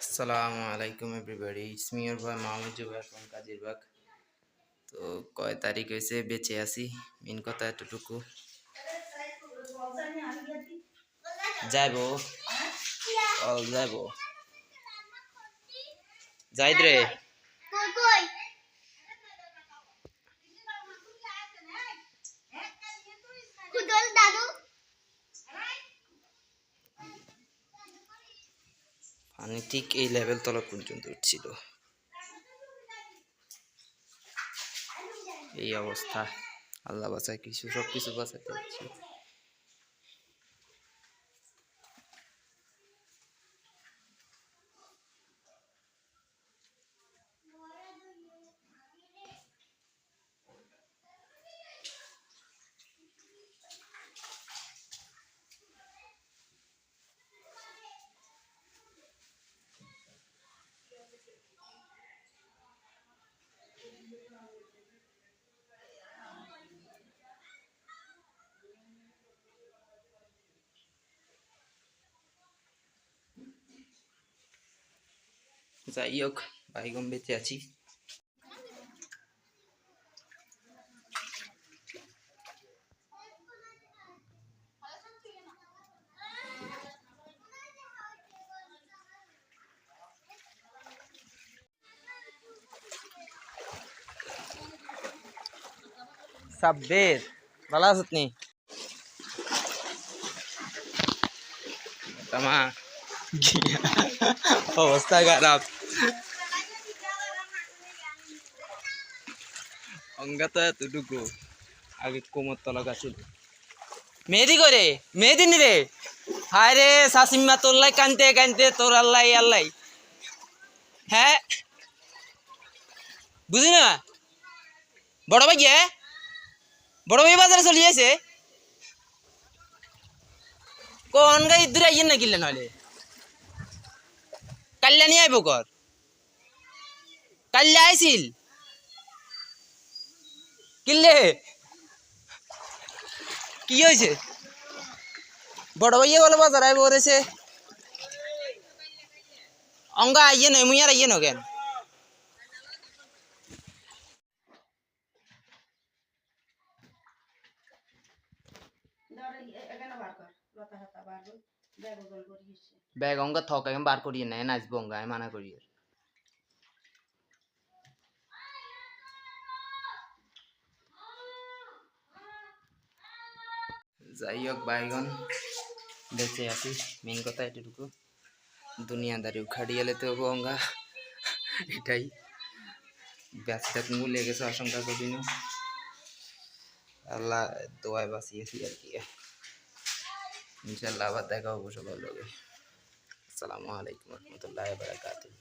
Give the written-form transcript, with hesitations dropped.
আসসালামু আলাইকুম everybody, it's me your boy Mahmud Zubair from Kazirbag. তো কয় তারিখ হয়েছে বেঁচে আছি, মেন কথা এতটুকু। যাইব যাইব যাইদ রে পানি ঠিক এই লেভেল তলা পর্যন্ত উঠছিল, এই অবস্থা। আল্লাহ বাঁচায়, কিছু সব কিছু বাঁচাতে হচ্ছে। যাই হোক, বাইগম বেঁচে আছি। সাব্বির ভালো আছো নি? তামা অবস্থা খারাপ, অঙ্গা তো এতটুকু, আগে কোমর তলা গাছিল। মেহেদি করে মেহেদি নি রে, হায় রে শাসিম্মা তোল্লাই কানতে কানতে তোর আল্লাহ আল্লাহ। হ্যাঁ বুঝি না, বড় ভাই গিয়ে বড় ভাই বাজারে চলে গেছে। কোন গাই দূরে আইয়েন না কিনলে, নইলে কাল্লা নিয়ে আইব কর। কাল্লা আইছিল কিনলে কি হয়েছে? বড় ভাইয়া বলে বাজার আইব করেছে। অঙ্গা আইয়ে নয়, মুই আর আইয়ে ন কেন? ব্যাগ অঙ্গা থক আমি বার করিয়ে নেয়, নাচবো অঙ্গা আমি মানা করিয়ে। যাই হোক বাইগন বেঁচে আছি, মেন কথা এটুকু। দুনিয়াদারি উখাড়ি এলে তো অঙ্গা, এটাই ব্যবসাটা মূল্যে গেছে, আশঙ্কা করি না। আল্লাহ দোয়ায় বাঁচিয়েছি আর কি। ইনশাল্লাহ আবার দেখা হবো সবার লগে। আসসালামু আলাইকুম রহমতুল্লাহি ওয়া বারাকাতুহু।